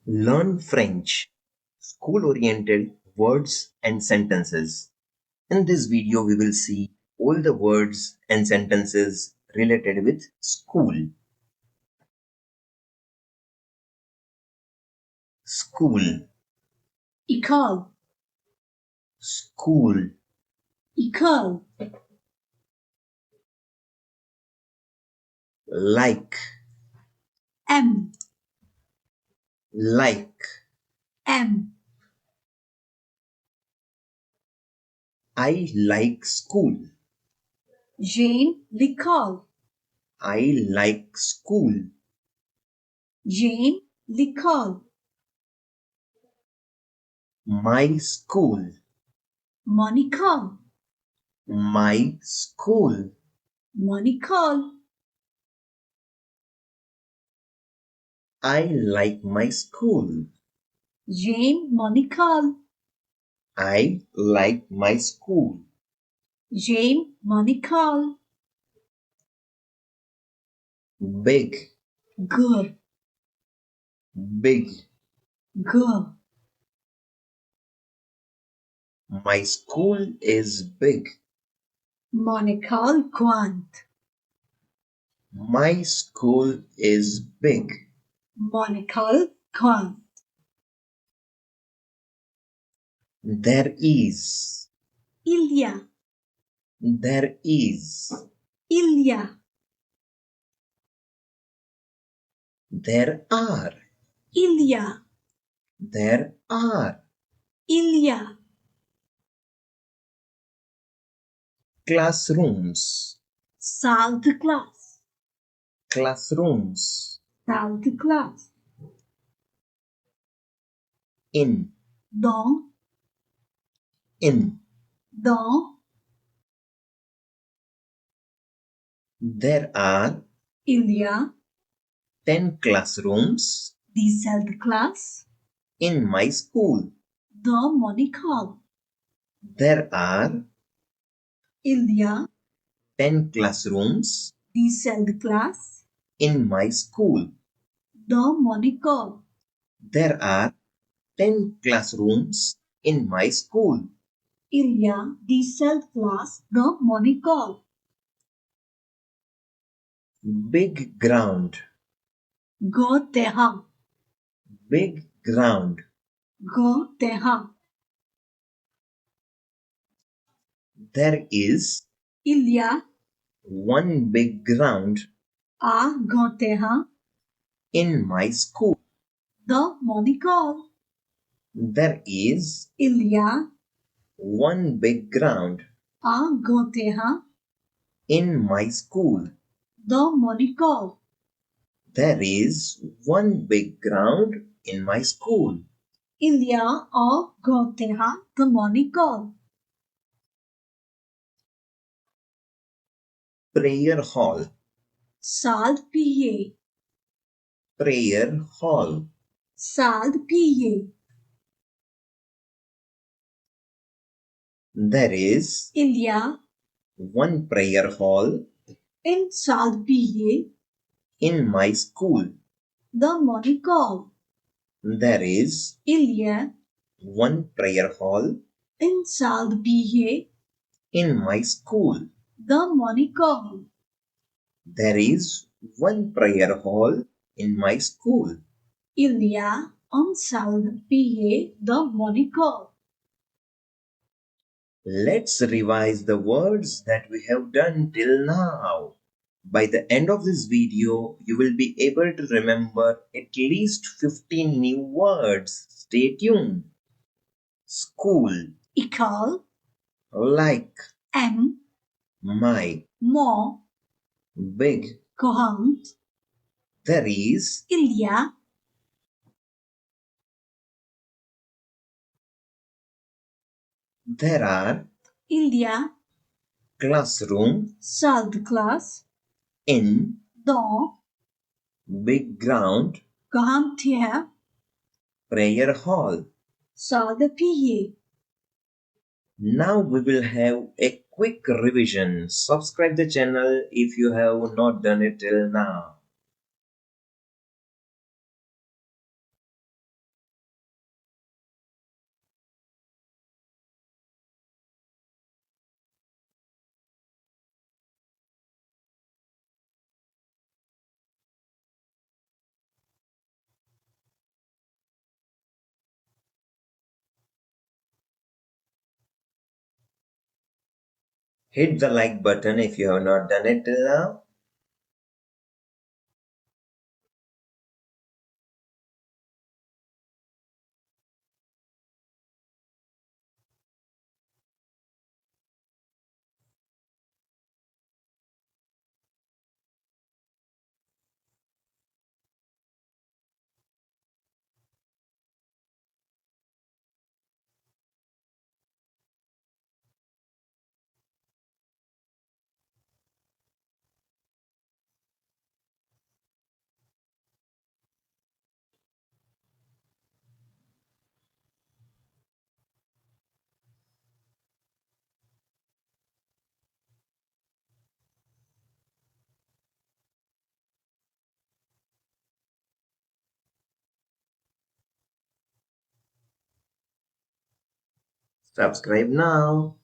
Learn French, school-oriented words and sentences. In this video, we will see all the words and sentences related with school. School, École, school, école, like, aime, like. aime, I like school. j'aime l'école, I like school. j'aime l'école, My school, mon école, my school. mon école, I like my school. j'aime mon école, I like my school. j'aime mon école, Big, good, big. good, My school is big. mon école grande, My school is big. mon école grande, There is, il y a, there is. il y a, There are, il y a, there are. il y a, Classrooms, salle de classe, classrooms. salle de classe, In, dans, in. dans, There are il y a, 10 classrooms 10 salles de classe, in my school. dans mon école, There are il y a, 10 classrooms 10 salles de classe, in my school. dans mon école, There are 10 classrooms in my school. il y a 10 salles de classe dans mon école, Big ground, grand terrain, big ground. grand terrain, There is il y a one big ground un grand terrain in my school. dans mon école, There is il y a one big ground un grand terrain in my school. dans mon école, There is one big ground in my school. il y a un grand terrain dans mon école, Prayer hall, salle de prière, prayer hall. salle de prière, There is il y a one prayer hall une salle de prière in my school. dans mon école, There is il y a one prayer hall une salle de prière in my school. dans mon école, There is one prayer hall in my school. il y a une salle de prière dans mon école. Let's revise the words that we have done till now. By the end of this video, you will be able to remember at least 15 new words. Stay tuned. School, École, like, aime, my, mon, big. grande, There is, il y a, there are, il y a, classroom, salle de classe, in, dans, big ground, grand terrain, prayer hall. salle de prière. Now we will have a quick revision. Subscribe the channel if you have not done it till now. Hit the like button if you have not done it till now. Subscribe now.